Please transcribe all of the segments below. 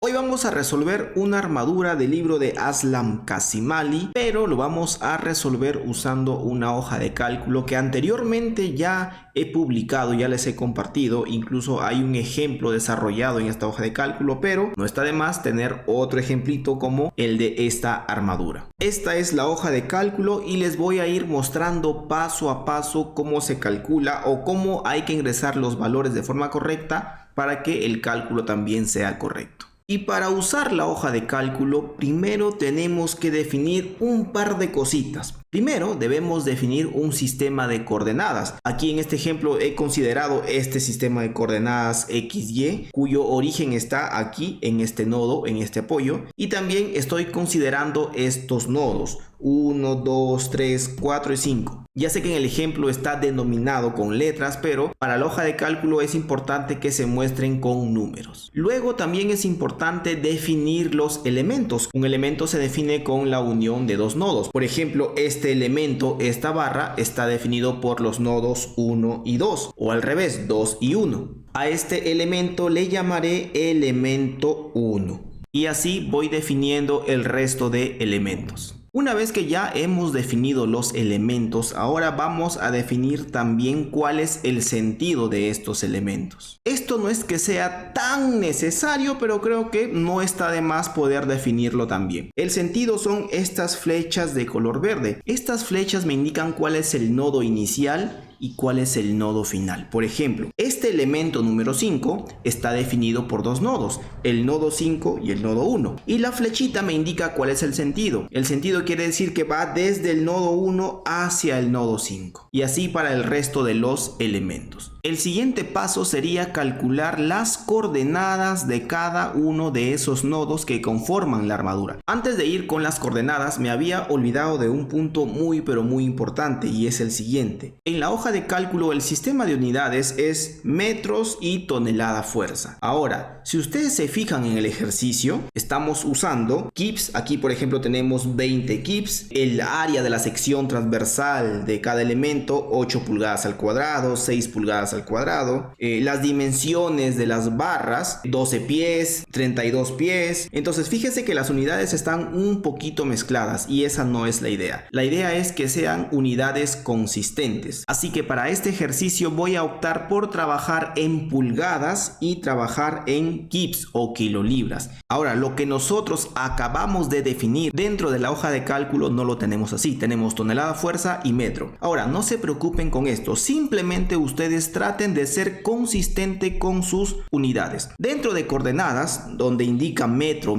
Hoy vamos a resolver una armadura del libro de Aslam Kazimali, pero lo vamos a resolver usando una hoja de cálculo que anteriormente ya he publicado, ya les he compartido. Incluso hay un ejemplo desarrollado en esta hoja de cálculo, pero no está de más tener otro ejemplito como el de esta armadura. Esta es la hoja de cálculo y les voy a ir mostrando paso a paso cómo se calcula o cómo hay que ingresar los valores de forma correcta para que el cálculo también sea correcto. Y para usar la hoja de cálculo, primero tenemos que definir un par de cositas. Primero debemos definir un sistema de coordenadas. Aquí en este ejemplo he considerado este sistema de coordenadas XY, cuyo origen está aquí en este nodo, en este apoyo. Y también estoy considerando estos nodos, 1, 2, 3, 4 y 5. Ya sé que en el ejemplo está denominado con letras, pero para la hoja de cálculo es importante que se muestren con números. Luego también es importante definir los elementos. Un elemento se define con la unión de dos nodos. Por ejemplo, este elemento, esta barra, está definido por los nodos 1 y 2, o al revés, 2 y 1. A este elemento le llamaré elemento 1. Y así voy definiendo el resto de elementos. Una vez que ya hemos definido los elementos, ahora vamos a definir también cuál es el sentido de estos elementos. Esto no es que sea tan necesario, pero creo que no está de más poder definirlo también. El sentido son estas flechas de color verde. Estas flechas me indican cuál es el nodo inicial y cuál es el nodo final. Por ejemplo, este elemento número 5 está definido por dos nodos, el nodo 5 y el nodo 1. Y la flechita me indica cuál es el sentido. El sentido quiere decir que va desde el nodo 1 hacia el nodo 5. Y así para el resto de los elementos. El siguiente paso sería calcular las coordenadas de cada uno de esos nodos que conforman la armadura. Antes de ir con las coordenadas, me había olvidado de un punto muy importante, y es el siguiente. En la hoja de cálculo el sistema de unidades es metros y tonelada fuerza. Ahora, si ustedes se fijan en el ejercicio, estamos usando kips. Aquí por ejemplo tenemos 20 kips. El área de la sección transversal de cada elemento, 8 pulgadas al cuadrado, 6 pulgadas al cuadrado. Las dimensiones de las barras, 12 pies, 32 pies. Entonces fíjense que las unidades están un poquito mezcladas y esa no es la idea. La idea es que sean unidades consistentes. Así que para este ejercicio voy a optar por trabajar en pulgadas y trabajar en kips o kilolibras. Ahora, lo que nosotros acabamos de definir dentro de la hoja de cálculo no lo tenemos así. Tenemos tonelada, fuerza y metro. Ahora, no se preocupen con esto. Simplemente ustedes traten de ser consistente con sus unidades. Dentro de coordenadas, donde indica metro,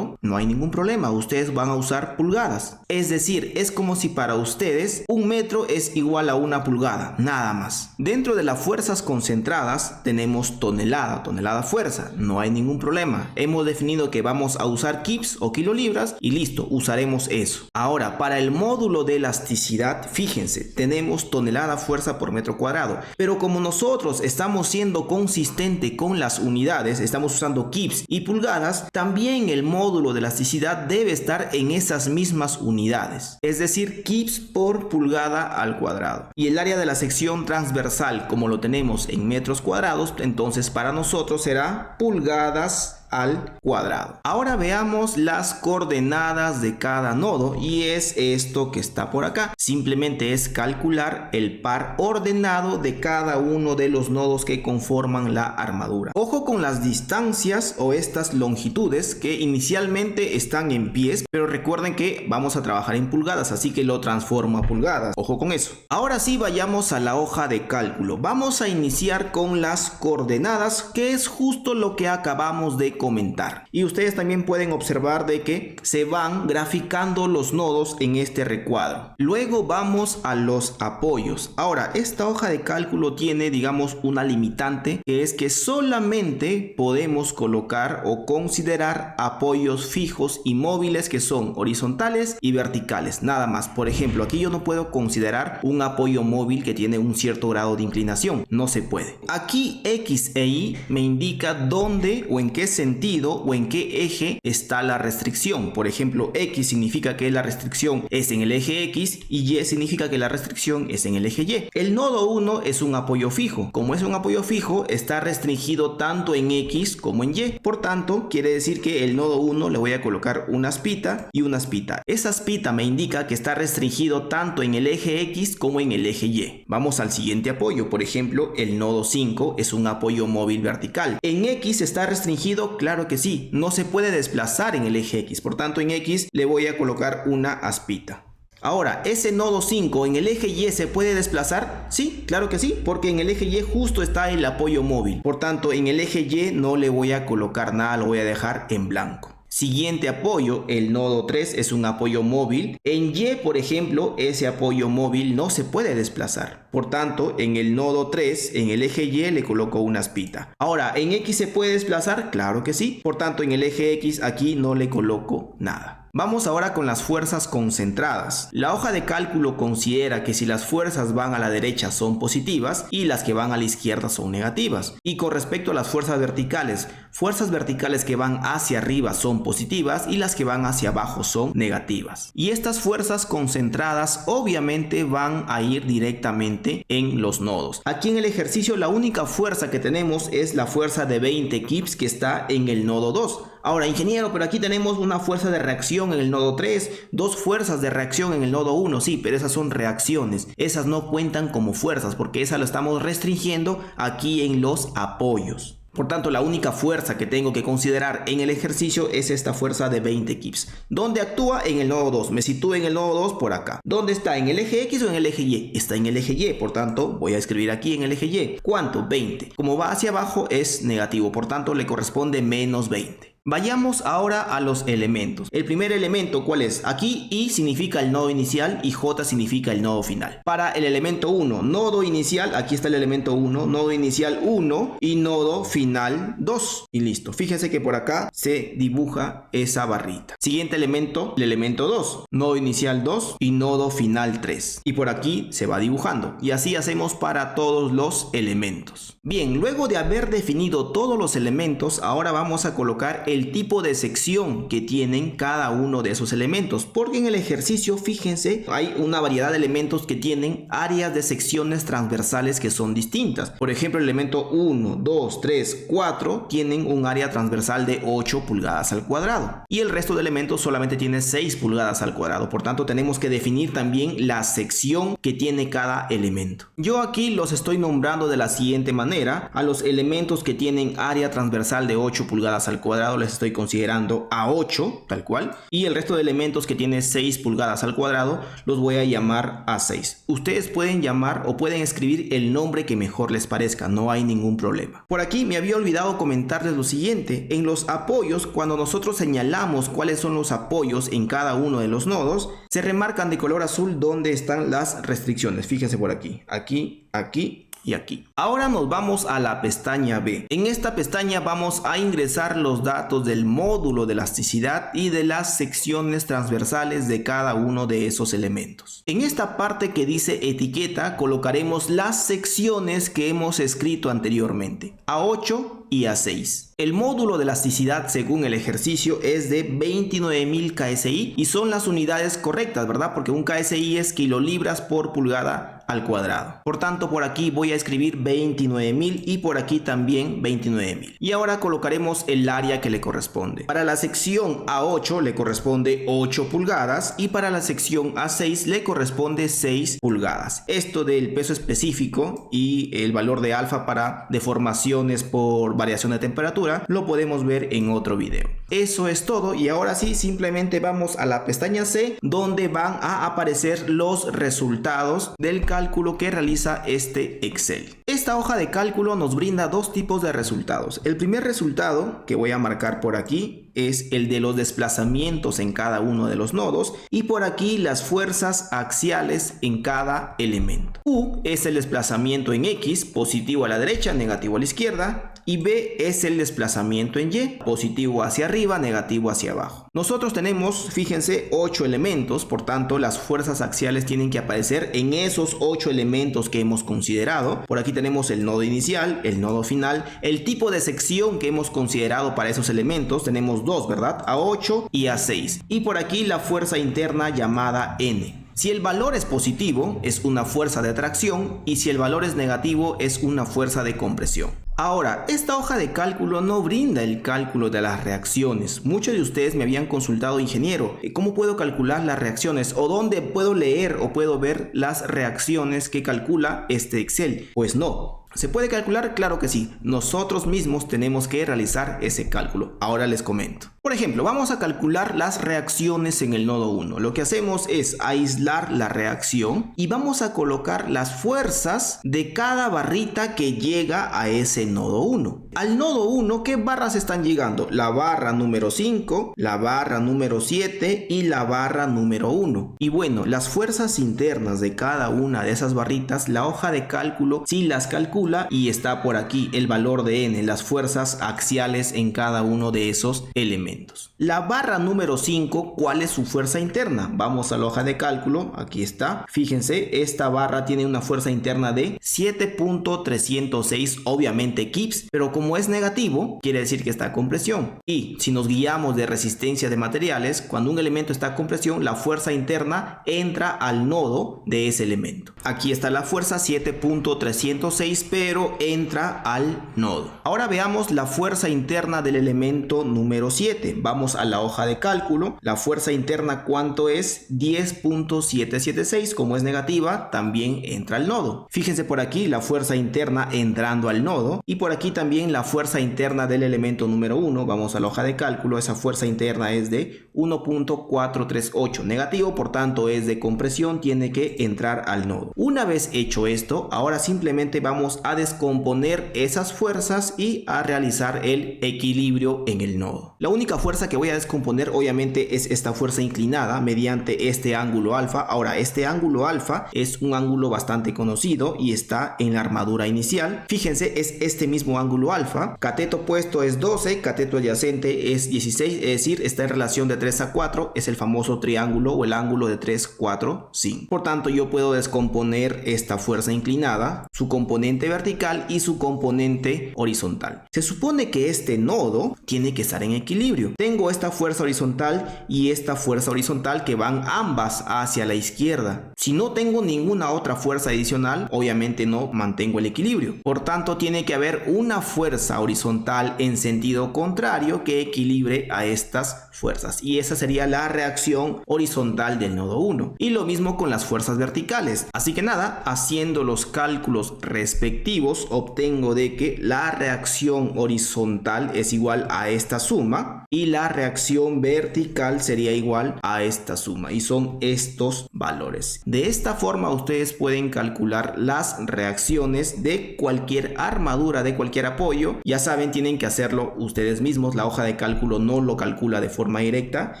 no hay ningún problema. Ustedes van a usar pulgadas. Es decir, es como si para ustedes un metro es igual a una pulgada, nada más. Dentro de las fuerzas concentradas tenemos tonelada fuerza, no hay ningún problema. Hemos definido que vamos a usar kips o kilolibras y listo, usaremos eso. Ahora, para el módulo de elasticidad, fíjense, tenemos tonelada fuerza por metro cuadrado, pero como nosotros estamos siendo consistente con las unidades, estamos usando kips y pulgadas, también el módulo de elasticidad debe estar en esas mismas unidades, es decir, kips por pulgada al cuadrado. Y el área de la sección transversal, como lo tenemos en metros cuadrados, entonces para nosotros será pulgadas al cuadrado. Ahora veamos las coordenadas de cada nodo y es esto que está por acá. Simplemente es calcular el par ordenado de cada uno de los nodos que conforman la armadura. Ojo con las distancias o estas longitudes que inicialmente están en pies, pero recuerden que vamos a trabajar en pulgadas, así que lo transformo a pulgadas. Ojo con eso. Ahora sí, vayamos a la hoja de cálculo. Vamos a iniciar con las coordenadas, que es justo lo que acabamos de comentar. Y ustedes también pueden observar de que se van graficando los nodos en este recuadro. Luego vamos a los apoyos. Ahora, esta hoja de cálculo tiene, digamos, una limitante, que es que solamente podemos colocar o considerar apoyos fijos y móviles que son horizontales y verticales, nada más. Por ejemplo, aquí yo no puedo considerar un apoyo móvil que tiene un cierto grado de inclinación, no se puede. Aquí X e Y me indica dónde o en qué sentido sentido o en qué eje está la restricción. Por ejemplo, X significa que la restricción es en el eje X y Y significa que la restricción es en el eje Y. El nodo 1 es un apoyo fijo. Como es un apoyo fijo, está restringido tanto en X como en Y. Por tanto, quiere decir que el nodo 1 le voy a colocar una aspita y una aspita. Esa aspita me indica que está restringido tanto en el eje X como en el eje Y. Vamos al siguiente apoyo. Por ejemplo, el nodo 5 es un apoyo móvil vertical. ¿En X está restringido? Claro que sí. No se puede desplazar en el eje X. Por tanto, en X le voy a colocar una aspita. Ahora, ¿ese nodo 5 en el eje Y se puede desplazar? Sí, claro que sí, porque en el eje Y justo está el apoyo móvil. Por tanto, en el eje Y no le voy a colocar nada, lo voy a dejar en blanco. Siguiente apoyo, el nodo 3 es un apoyo móvil. En Y, por ejemplo, ese apoyo móvil no se puede desplazar. Por tanto, en el nodo 3, en el eje Y, le coloco una aspita. Ahora, ¿en X se puede desplazar? Claro que sí. Por tanto, en el eje X aquí no le coloco nada. Vamos ahora con las fuerzas concentradas. La hoja de cálculo considera que si las fuerzas van a la derecha son positivas y las que van a la izquierda son negativas. Y con respecto a las fuerzas verticales que van hacia arriba son positivas y las que van hacia abajo son negativas. Y estas fuerzas concentradas obviamente van a ir directamente en los nodos. Aquí en el ejercicio la única fuerza que tenemos es la fuerza de 20 kips que está en el nodo 2. Ahora, ingeniero, pero aquí tenemos una fuerza de reacción en el nodo 3, dos fuerzas de reacción en el nodo 1, sí, pero esas son reacciones, esas no cuentan como fuerzas porque esas lo estamos restringiendo aquí en los apoyos. Por tanto, la única fuerza que tengo que considerar en el ejercicio es esta fuerza de 20 kips. ¿Dónde actúa? En el nodo 2. Me sitúo en el nodo 2 por acá. ¿Dónde está? ¿En el eje X o en el eje Y? Está en el eje Y, por tanto, voy a escribir aquí en el eje Y. ¿Cuánto? 20. Como va hacia abajo es negativo, por tanto, le corresponde menos 20. Vayamos ahora a los elementos. El primer elemento, ¿cuál es? Aquí I significa el nodo inicial y J significa el nodo final. Para el elemento 1, nodo inicial, aquí está el elemento 1, nodo inicial 1 y nodo final 2. Y listo. Fíjense que por acá se dibuja esa barrita. Siguiente elemento, el elemento 2, nodo inicial 2 y nodo final 3. Y por aquí se va dibujando. Y así hacemos para todos los elementos. Bien, luego de haber definido todos los elementos, ahora vamos a colocar el tipo de sección que tienen cada uno de esos elementos, porque en el ejercicio, fíjense, hay una variedad de elementos que tienen áreas de secciones transversales que son distintas. Por ejemplo, el elemento 1, 2, 3, 4 tienen un área transversal de 8 pulgadas al cuadrado y el resto de elementos solamente tiene 6 pulgadas al cuadrado. Por tanto, tenemos que definir también la sección que tiene cada elemento. Yo aquí los estoy nombrando de la siguiente manera. A los elementos que tienen área transversal de 8 pulgadas al cuadrado les estoy considerando A8, tal cual, y el resto de elementos que tienen 6 pulgadas al cuadrado los voy a llamar A6. Ustedes pueden llamar o pueden escribir el nombre que mejor les parezca, no hay ningún problema. Por aquí me había olvidado comentarles lo siguiente: en los apoyos, cuando nosotros señalamos cuáles son los apoyos en cada uno de los nodos, se remarcan de color azul donde están las restricciones. Fíjense por aquí, aquí, aquí y aquí. Ahora nos vamos a la pestaña B. En esta pestaña vamos a ingresar los datos del módulo de elasticidad y de las secciones transversales de cada uno de esos elementos. En esta parte que dice etiqueta colocaremos las secciones que hemos escrito anteriormente, A8 y A6. El módulo de elasticidad según el ejercicio es de 29.000 KSI y son las unidades correctas, ¿verdad? Porque un KSI es kilolibras por pulgada al cuadrado. Por tanto, por aquí voy a escribir 29.000 y por aquí también 29.000. Y ahora colocaremos el área que le corresponde. Para la sección A8 le corresponde 8 pulgadas y para la sección A6 le corresponde 6 pulgadas. Esto del peso específico y el valor de alfa para deformaciones por variación de temperatura lo podemos ver en otro video. Eso es todo y ahora sí, simplemente vamos a la pestaña C donde van a aparecer los resultados del cálculo que realiza este Excel. Esta hoja de cálculo nos brinda dos tipos de resultados. El primer resultado, que voy a marcar por aquí, es el de los desplazamientos en cada uno de los nodos y por aquí las fuerzas axiales en cada elemento. U es el desplazamiento en X, positivo a la derecha, negativo a la izquierda, y B es el desplazamiento en Y, positivo hacia arriba, negativo hacia abajo. Nosotros tenemos, fíjense, 8 elementos, por tanto las fuerzas axiales tienen que aparecer en esos 8 elementos que hemos considerado. Por aquí tenemos tenemos el nodo inicial, el nodo final, el tipo de sección que hemos considerado para esos elementos, tenemos dos, ¿verdad? A8 y A6. Y por aquí la fuerza interna llamada N. Si el valor es positivo, es una fuerza de atracción, y si el valor es negativo, es una fuerza de compresión. Ahora, esta hoja de cálculo no brinda el cálculo de las reacciones. Muchos de ustedes me habían consultado, ingeniero, ¿cómo puedo calcular las reacciones? ¿O dónde puedo leer o puedo ver las reacciones que calcula este Excel? Pues no. ¿Se puede calcular? Claro que sí. Nosotros mismos tenemos que realizar ese cálculo. Ahora les comento. Por ejemplo, vamos a calcular las reacciones en el nodo 1. Lo que hacemos es aislar la reacción y vamos a colocar las fuerzas de cada barrita que llega a ese nodo 1. Al nodo 1, ¿qué barras están llegando? La barra número 5, la barra número 7 y la barra número 1. Y bueno, las fuerzas internas de cada una de esas barritas, la hoja de cálculo sí las calcula y está por aquí el valor de N, las fuerzas axiales en cada uno de esos elementos. La barra número 5, ¿cuál es su fuerza interna? Vamos a la hoja de cálculo, aquí está. Fíjense, esta barra tiene una fuerza interna de 7.306, obviamente kips, pero como es negativo, quiere decir que está con presión. Y si nos guiamos de resistencia de materiales, cuando un elemento está con presión, la fuerza interna entra al nodo de ese elemento. Aquí está la fuerza 7.306, pero entra al nodo. Ahora veamos la fuerza interna del elemento número 7. Vamos a la hoja de cálculo. La fuerza interna, ¿cuánto es? 10.776. Como es negativa, también entra al nodo. Fíjense por aquí la fuerza interna entrando al nodo. Y por aquí también la fuerza interna del elemento número 1. Vamos a la hoja de cálculo. Esa fuerza interna es de 1.438. Negativo, por tanto es de compresión, tiene que entrar al nodo. Una vez hecho esto, ahora simplemente vamos a descomponer esas fuerzas y a realizar el equilibrio en el nodo. La única fuerza que voy a descomponer obviamente es esta fuerza inclinada mediante este ángulo alfa. Ahora, este ángulo alfa es un ángulo bastante conocido y está en la armadura inicial. Fíjense, es este mismo ángulo alfa. Cateto opuesto es 12, cateto adyacente es 16, es decir, está en relación de 3 a 4, es el famoso triángulo o el ángulo de 3, 4, 5. Por tanto, yo puedo descomponer esta fuerza inclinada, su componente vertical y su componente horizontal. Se supone que este nodo tiene que estar en equilibrio. Tengo esta fuerza horizontal y esta fuerza horizontal que van ambas hacia la izquierda. Si no tengo ninguna otra fuerza adicional, obviamente no mantengo el equilibrio. Por tanto, tiene que haber una fuerza horizontal en sentido contrario que equilibre a estas fuerzas. Y esa sería la reacción horizontal del nodo 1. Y lo mismo con las fuerzas verticales. Así que nada, haciendo los cálculos respectivos, obtengo de que la reacción horizontal es igual a esta suma y la reacción vertical sería igual a esta suma, y son estos valores. De esta forma ustedes pueden calcular las reacciones de cualquier armadura, de cualquier apoyo. Ya saben, tienen que hacerlo ustedes mismos. La hoja de cálculo no lo calcula de forma directa.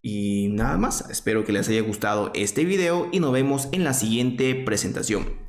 Y nada más, espero que les haya gustado este video y nos vemos en la siguiente presentación.